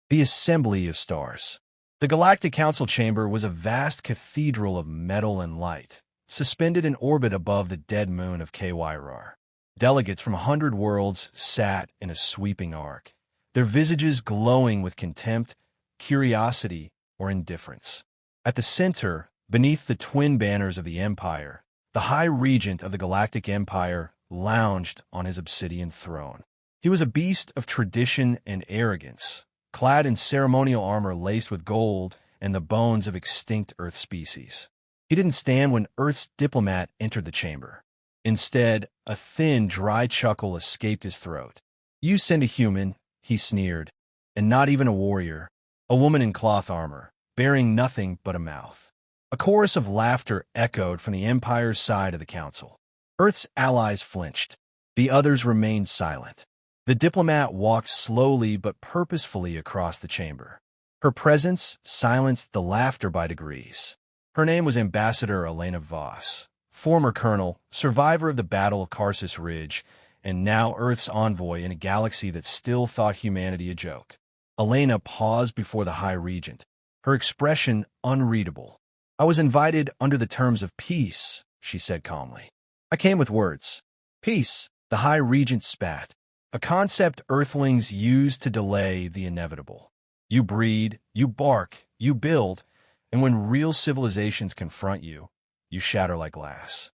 The Assembly of Stars. The Galactic Council chamber was a vast cathedral of metal and light, suspended in orbit above the dead moon of Kyrar. Delegates from 100 worlds sat in a sweeping arc, their visages glowing with contempt, curiosity, or indifference. At the center, beneath the twin banners of the Empire, the High Regent of the Galactic Empire lounged on his obsidian throne. He was a beast of tradition and arrogance, clad in ceremonial armor laced with gold and the bones of extinct Earth species. He didn't stand when Earth's diplomat entered the chamber. Instead, a thin, dry chuckle escaped his throat. "You send a human," he sneered, "and not even a warrior, a woman in cloth armor, bearing nothing but a mouth." A chorus of laughter echoed from the Empire's side of the council. Earth's allies flinched. The others remained silent. The diplomat walked slowly but purposefully across the chamber. Her presence silenced the laughter by degrees. Her name was Ambassador Elena Voss, former colonel, survivor of the Battle of Karsus Ridge, and now Earth's envoy in a galaxy that still thought humanity a joke. Elena paused before the High Regent, her expression unreadable. "I was invited under the terms of peace," she said calmly. "I came with words." "Peace," the High Regent spat, "a concept Earthlings use to delay the inevitable. You breed, you bark, you build, and when real civilizations confront you, you shatter like glass."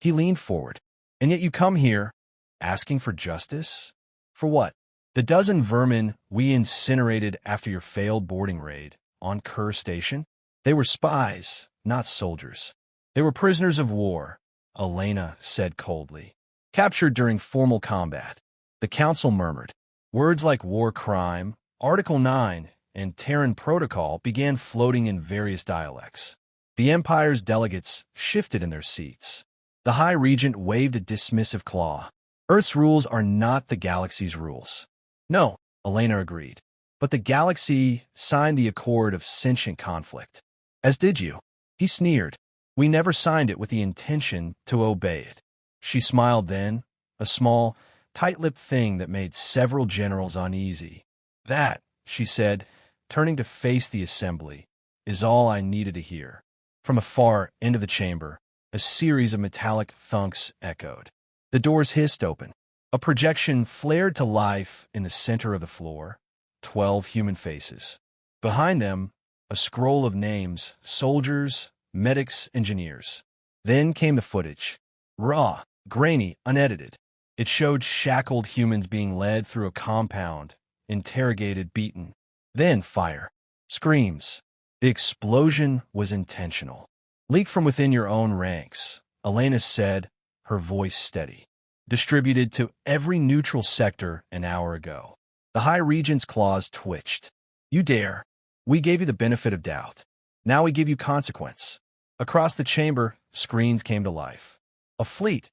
He leaned forward. "And yet you come here, asking for justice? For what? The dozen vermin we incinerated after your failed boarding raid on Kerr Station? They were spies, not soldiers. They were prisoners of war," Elena said coldly. "Captured during formal combat." The council murmured. Words like war crime, Article 9, and Terran Protocol began floating in various dialects. The Empire's delegates shifted in their seats. The High Regent waved a dismissive claw. "Earth's rules are not the galaxy's rules." "No," Elena agreed. "But the galaxy signed the Accord of Sentient Conflict." "As did you." He sneered. "We never signed it with the intention to obey it." She smiled then, a small, tight-lipped thing that made several generals uneasy. "That," she said, turning to face the assembly, "is all I needed to hear." From a far end of the chamber, a series of metallic thunks echoed. The doors hissed open. A projection flared to life in the center of the floor. 12 human faces. Behind them, a scroll of names, soldiers, medics, engineers. Then came the footage. Raw, grainy, unedited. It showed shackled humans being led through a compound, interrogated, beaten. Then fire. Screams. The explosion was intentional. "Leaked from within your own ranks," Elena said, her voice steady. "Distributed to every neutral sector an hour ago." The High Regent's claws twitched. "You dare. We gave you the benefit of doubt. Now we give you consequence." Across the chamber, screens came to life. A fleet,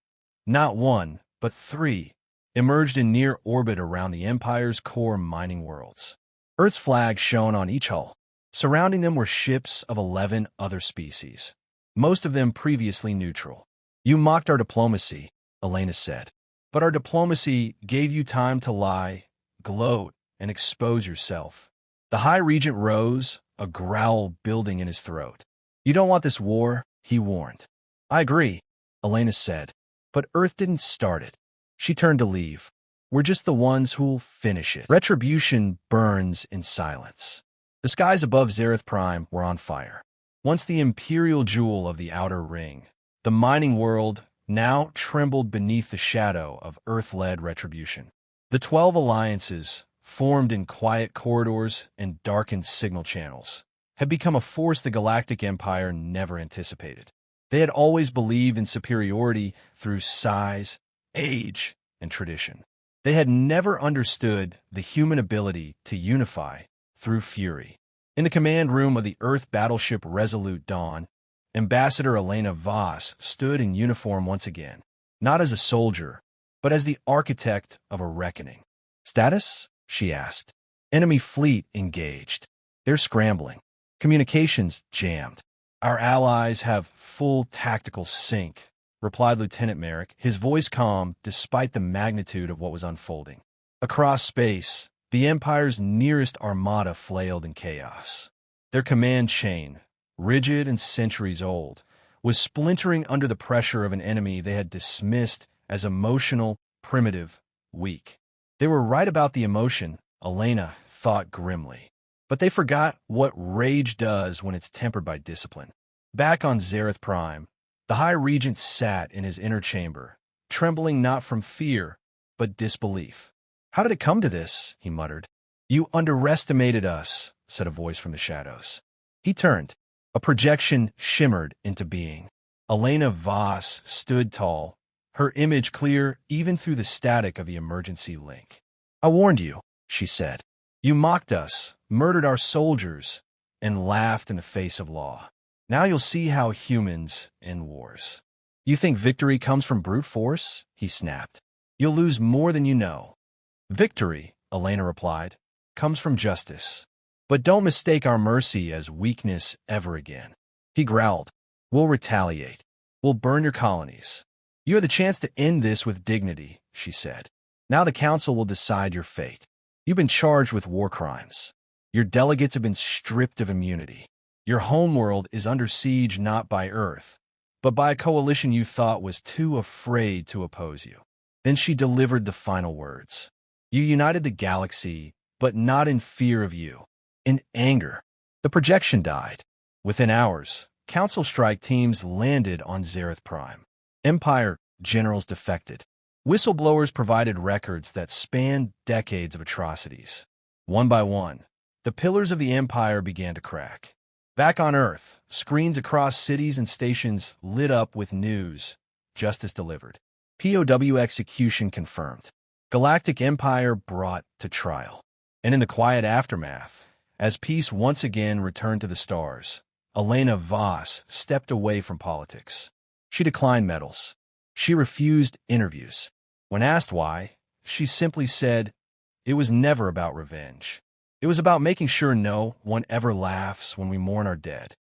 not one, but 3, emerged in near orbit around the Empire's core mining worlds. Earth's flag shone on each hull. Surrounding them were ships of 11 other species, most of them previously neutral. "You mocked our diplomacy," Elena said. "But our diplomacy gave you time to lie, gloat, and expose yourself." The High Regent rose, a growl building in his throat. "You don't want this war," he warned. "I agree," Elena said. "But Earth didn't start it." She turned to leave. "We're just the ones who'll finish it." Retribution burns in silence. The skies above Zareth Prime were on fire. Once the imperial jewel of the Outer Ring, the mining world now trembled beneath the shadow of Earth-led retribution. The 12 alliances, formed in quiet corridors and darkened signal channels, had become a force the Galactic Empire never anticipated. They had always believed in superiority through size, age, and tradition. They had never understood the human ability to unify through fury. In the command room of the Earth battleship Resolute Dawn, Ambassador Elena Voss stood in uniform once again, not as a soldier, but as the architect of a reckoning. "Status?" she asked. "Enemy fleet engaged. They're scrambling. Communications jammed. Our allies have full tactical sync," replied Lieutenant Merrick, his voice calm despite the magnitude of what was unfolding. Across space, The Empire's nearest armada flailed in chaos. Their command chain, rigid and centuries old, was splintering under the pressure of an enemy they had dismissed as emotional, primitive, weak. They were right about the emotion, Elena thought grimly. But they forgot what rage does when it's tempered by discipline. Back on Zareth Prime, the High Regent sat in his inner chamber, trembling not from fear, but disbelief. "How did it come to this?" he muttered. "You underestimated us," said a voice from the shadows. He turned. A projection shimmered into being. Elena Voss stood tall, her image clear even through the static of the emergency link. "I warned you," she said. "You mocked us, murdered our soldiers, and laughed in the face of law. Now you'll see how humans end wars." "You think victory comes from brute force?" he snapped. "You'll lose more than you know." "Victory," Elena replied, "comes from justice. But don't mistake our mercy as weakness ever again." He growled. "We'll retaliate. We'll burn your colonies. You had the chance to end this with dignity," she said. "Now the Council will decide your fate. You've been charged with war crimes. Your delegates have been stripped of immunity. Your homeworld is under siege not by Earth, but by a coalition you thought was too afraid to oppose you." Then she delivered the final words. "You united the galaxy, but not in fear of you. In anger." The projection died. Within hours, Council strike teams landed on Zareth Prime. Empire generals defected. Whistleblowers provided records that spanned decades of atrocities. One by one, the pillars of the Empire began to crack. Back on Earth, screens across cities and stations lit up with news. Justice delivered. POW execution confirmed. Galactic Empire brought to trial. And in the quiet aftermath, as peace once again returned to the stars, Elena Voss stepped away from politics. She declined medals. She refused interviews. When asked why, she simply said, "It was never about revenge. It was about making sure no one ever laughs when we mourn our dead."